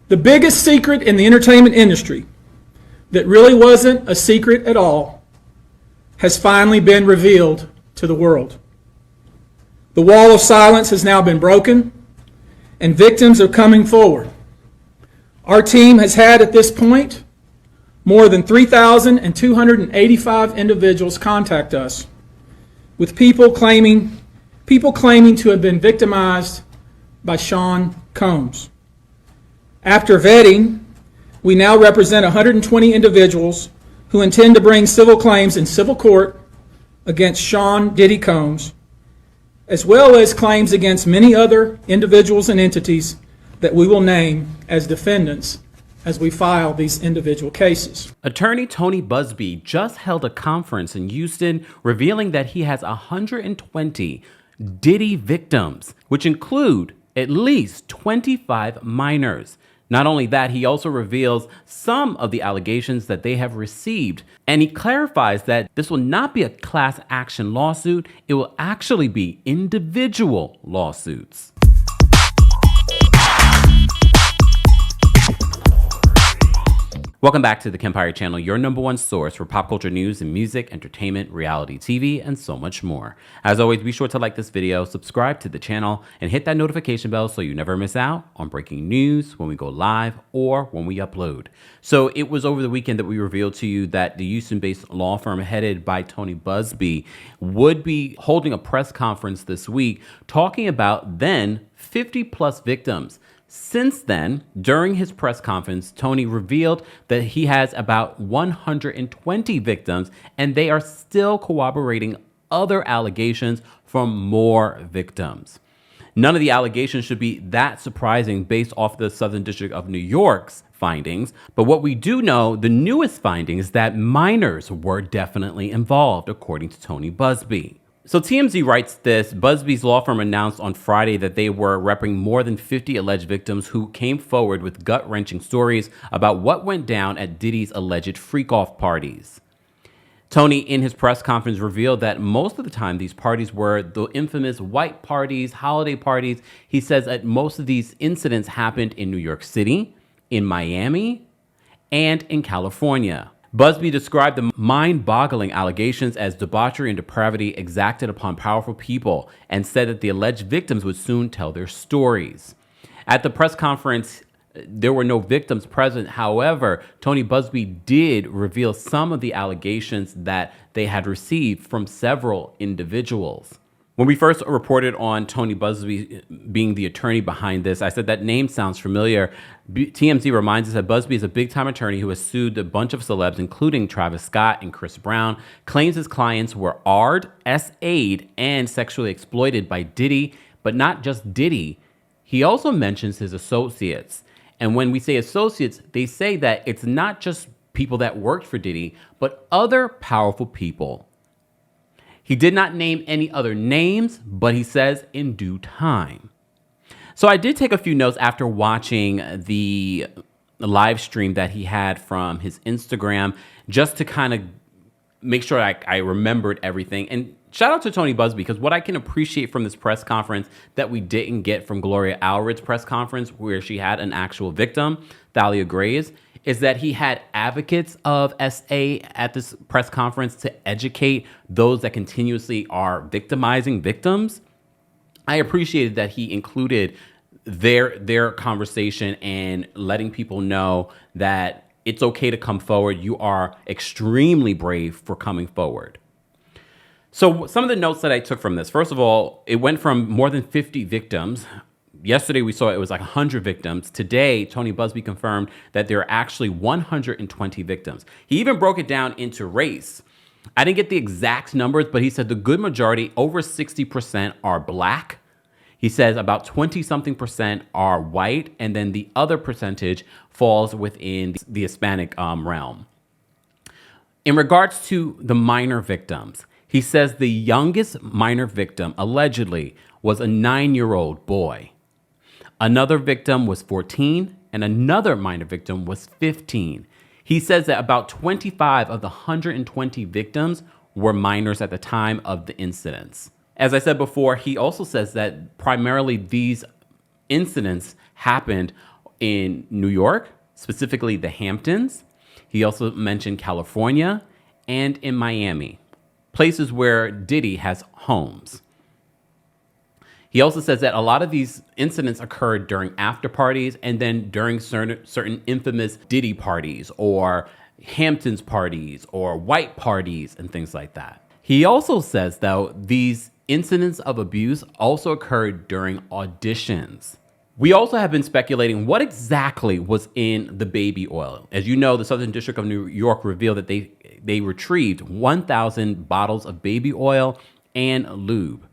The biggest secret in the entertainment industry that really wasn't a secret at all has finally been revealed to the world. The wall of silence has now been broken, and victims are coming forward. Our team has had at this point more than 3,285 individuals contact us with people claiming to have been victimized by Sean Combs. After vetting, we now represent 120 individuals who intend to bring civil claims in civil court against Sean Diddy Combs, as well as claims against many other individuals and entities that we will name as defendants as we file these individual cases. Attorney Tony Buzzbee just held a conference in Houston revealing that he has 120 Diddy victims, which include at least 25 minors. Not only that, he also reveals some of the allegations that they have received, and he clarifies that this will not be a class action lawsuit, it will actually be individual lawsuits. Welcome back to the Kempire channel, your #1 source for pop culture news and music, entertainment, reality TV, and so much more. As always, be sure to like this video, subscribe to the channel, and hit that notification bell so you never miss out on breaking news when we go live or when we upload. So it was over the weekend that we revealed to you that the Houston-based law firm headed by Tony Buzzbee would be holding a press conference this week talking about then 50+ victims. Since then, during his press conference, Tony revealed that he has about 120 victims, and they are still corroborating other allegations from more victims. None of the allegations should be that surprising based off the Southern District of New York's findings, but what we do know, the newest finding, is that minors were definitely involved, according to Tony Buzzbee. So TMZ writes this: Buzzbee's law firm announced on Friday that they were repping more than 50 alleged victims who came forward with gut-wrenching stories about what went down at Diddy's alleged freak-off parties. Tony, in his press conference, revealed that most of the time these parties were the infamous white parties, holiday parties. He says that most of these incidents happened in New York City, in Miami, and in California. Buzzbee described the mind-boggling allegations as debauchery and depravity exacted upon powerful people and said that the alleged victims would soon tell their stories. At the press conference, there were no victims present. However, Tony Buzzbee did reveal some of the allegations that they had received from several individuals. When we first reported on Tony Buzzbee being the attorney behind this, I said that name sounds familiar. TMZ reminds us that Buzzbee is a big-time attorney who has sued a bunch of celebs, including Travis Scott and Chris Brown, claims his clients were AR'd, SA'd, and sexually exploited by Diddy, but not just Diddy. He also mentions his associates. And when we say associates, they say that it's not just people that worked for Diddy, but other powerful people. He did not name any other names, but he says in due time. So I did take a few notes after watching the live stream that he had from his Instagram, just to kind of make sure I remembered everything. And shout out to Tony Buzzbee, because what I can appreciate from this press conference that we didn't get from Gloria Allred's press conference, where she had an actual victim, Thalia Graves, is that he had advocates of SA at this press conference to educate those that continuously are victimizing victims. I appreciated that he included their conversation and letting people know that it's okay to come forward. You are extremely brave for coming forward. So some of the notes that I took from this: first of all, it went from more than 50 victims. Yesterday, we saw it was like 100 victims. Today, Tony Buzzbee confirmed that there are actually 120 victims. He even broke it down into race. I didn't get the exact numbers, but he said the good majority, over 60%, are black. He says about 20-something% are white, and then the other percentage falls within the Hispanic realm. In regards to the minor victims, he says the youngest minor victim, allegedly, was a 9-year-old boy. Another victim was 14, and another minor victim was 15. He says that about 25 of the 120 victims were minors at the time of the incidents. As I said before, he also says that primarily these incidents happened in New York, specifically the Hamptons. He also mentioned California and in Miami, places where Diddy has homes. He also says that a lot of these incidents occurred during after parties and then during certain infamous Diddy parties or Hamptons parties or white parties and things like that. He also says, though, these incidents of abuse also occurred during auditions. We also have been speculating what exactly was in the baby oil. As you know, the Southern District of New York revealed that they retrieved 1,000 bottles of baby oil and lube.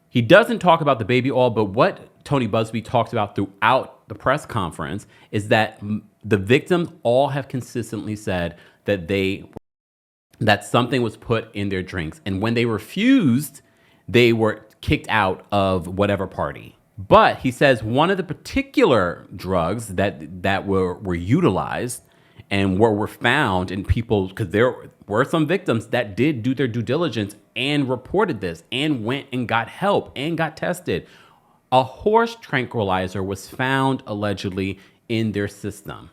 He doesn't talk about the baby oil, but what Tony Buzzbee talks about throughout the press conference is that the victims all have consistently said that something was put in their drinks. And when they refused, they were kicked out of whatever party. But he says one of the particular drugs that were utilized and were found in people, because there were some victims that did do their due diligence and reported this and went and got help and got tested. A horse tranquilizer was found allegedly in their system.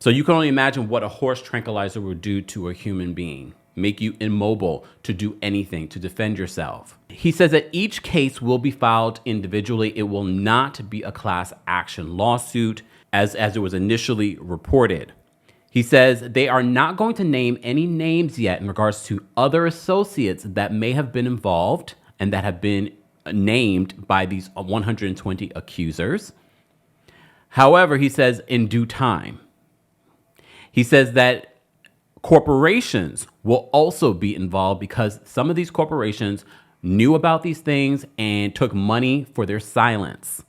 So you can only imagine what a horse tranquilizer would do to a human being. Make you immobile to do anything, to defend yourself. He says that each case will be filed individually. It will not be a class action lawsuit as it was initially reported. He says they are not going to name any names yet in regards to other associates that may have been involved and that have been named by these 120 accusers. However, he says in due time. He says that corporations will also be involved because some of these corporations knew about these things and took money for their silence.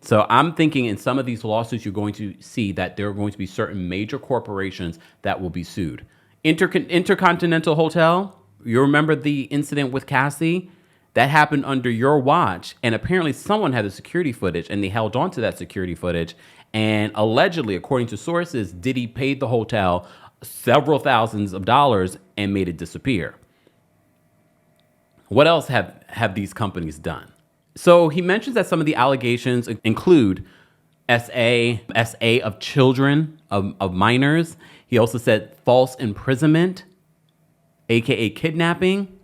So I'm thinking in some of these lawsuits, you're going to see that there are going to be certain major corporations that will be sued. Intercontinental Hotel, you remember the incident with Cassie? That happened under your watch. And apparently someone had the security footage and they held on to that security footage. And allegedly, according to sources, Diddy paid the hotel several thousands of dollars and made it disappear. What else have these companies done? So he mentions that some of the allegations include SA of children, of minors. He also said false imprisonment, aka kidnapping.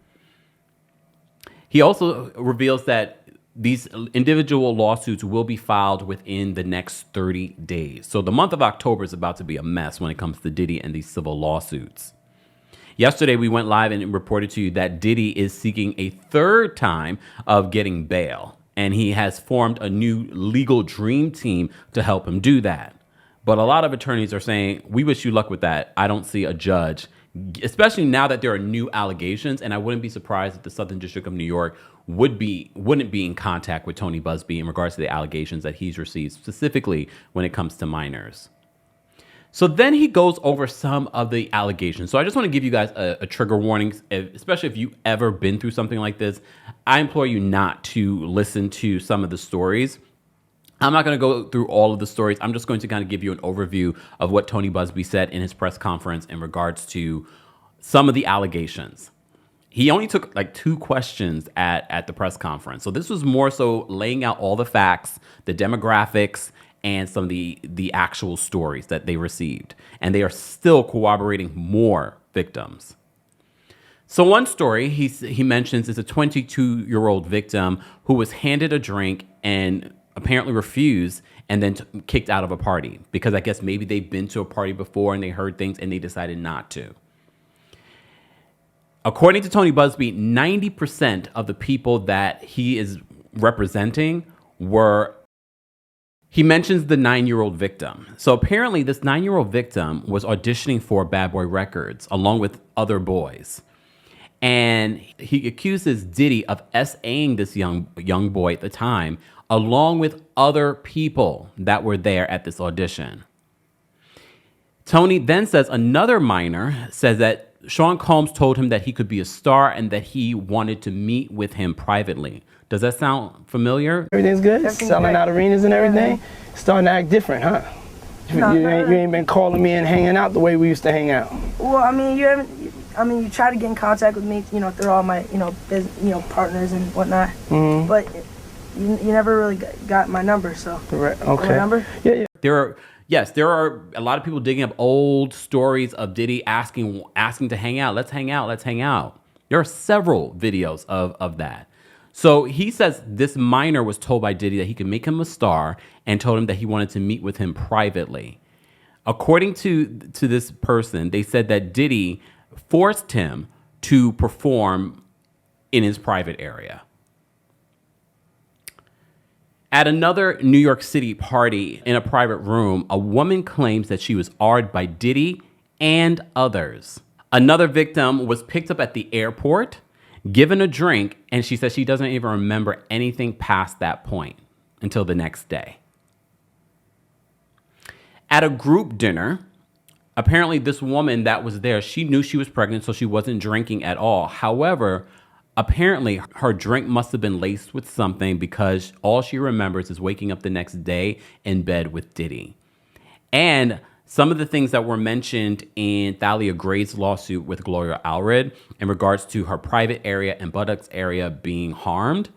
He also reveals that these individual lawsuits will be filed within the next 30 days. So the month of October is about to be a mess when it comes to Diddy and these civil lawsuits. Yesterday, we went live and reported to you that Diddy is seeking a third time of getting bail. And he has formed a new legal dream team to help him do that. But a lot of attorneys are saying, we wish you luck with that. I don't see a judge, especially now that there are new allegations. And I wouldn't be surprised if the Southern District of New York wouldn't be in contact with Tony Buzzbee in regards to the allegations that he's received, specifically when it comes to minors. So then he goes over some of the allegations. So I just want to give you guys a trigger warning, especially if you've ever been through something like this. I implore you not to listen to some of the stories. I'm not going to go through all of the stories. I'm just going to kind of give you an overview of what Tony Buzzbee said in his press conference in regards to some of the allegations. He only took like 2 questions at the press conference. So this was more so laying out all the facts, the demographics, and some of the actual stories that they received. And they are still corroborating more victims. So one story he mentions is a 22-year-old victim who was handed a drink and apparently refused and then kicked out of a party because I guess maybe they've been to a party before and they heard things and they decided not to. According to Tony Buzzbee, 90% of the people that he is representing were... He mentions the 9-year-old victim. So apparently this 9-year-old victim was auditioning for Bad Boy Records along with other boys. And he accuses Diddy of SAing this young boy at the time, along with other people that were there at this audition. Tony then says another minor says that Sean Combs told him that he could be a star and that he wanted to meet with him privately. Does that sound familiar? Everything's good? Selling out arenas and everything? Starting to act different, huh? No, you ain't been calling me and hanging out the way we used to hang out. Well, I mean, you try to get in contact with me, through all my, partners and whatnot. Mm-hmm. But you never really got my number, so. Right. My Okay. number? Yeah. There are a lot of people digging up old stories of Diddy asking to hang out. Let's hang out. Let's hang out. There are several videos of that. So he says this minor was told by Diddy that he could make him a star and told him that he wanted to meet with him privately. According to this person, they said that Diddy forced him to perform in his private area. At another New York City party in a private room, a woman claims that she was awed by Diddy and others. Another victim was picked up at the airport, given a drink, and she says she doesn't even remember anything past that point until the next day. At a group dinner, apparently this woman that was there, she knew she was pregnant, so she wasn't drinking at all. However, apparently her drink must have been laced with something because all she remembers is waking up the next day in bed with Diddy. And some of the things that were mentioned in Thalia Gray's lawsuit with Gloria Allred in regards to her private area and buttocks area being harmed,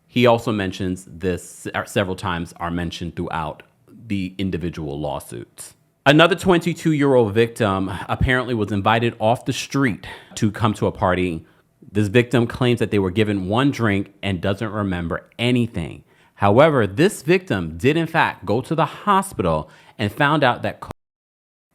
he also mentions this several times, are mentioned throughout the individual lawsuits. Another 22-year-old victim apparently was invited off the street to come to a party. This victim claims that they were given one drink and doesn't remember anything. However, this victim did in fact go to the hospital and found out that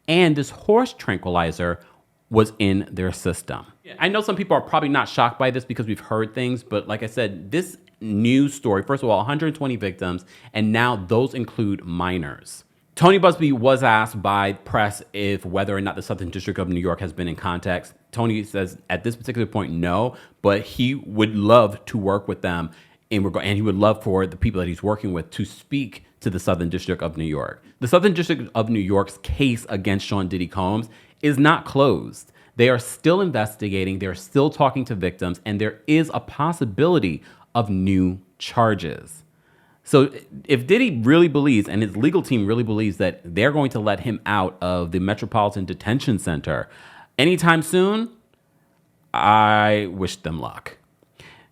and this horse tranquilizer was in their system. I know some people are probably not shocked by this because we've heard things, but like I said, this news story, first of all, 120 victims, and now those include minors. Tony Buzzbee was asked by press if whether or not the Southern District of New York has been in contact. Tony says at this particular point, no, but he would love to work with them and he would love for the people that he's working with to speak to the Southern District of New York. The Southern District of New York's case against Sean Diddy Combs is not closed. They are still investigating, they're still talking to victims, and there is a possibility of new charges. So if Diddy really believes, and his legal team really believes, that they're going to let him out of the Metropolitan Detention Center anytime soon, I wish them luck.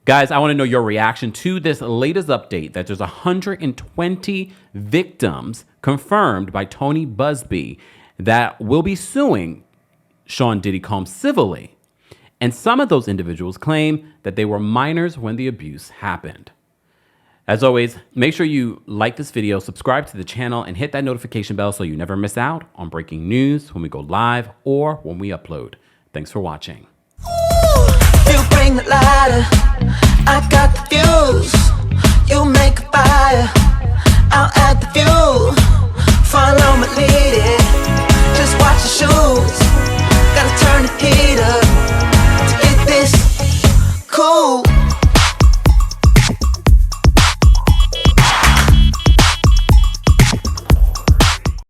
Guys, I want to know your reaction to this latest update that there's 120 victims confirmed by Tony Buzzbee that will be suing Sean Diddy Combs civilly. And some of those individuals claim that they were minors when the abuse happened. As always, make sure you like this video, subscribe to the channel, and hit that notification bell so you never miss out on breaking news when we go live or when we upload. Thanks for watching. You bring the lighter, I got the fuse. You make a fire, I'll add the fuel. Follow my lead, just watch your shoes. Gotta turn the heat.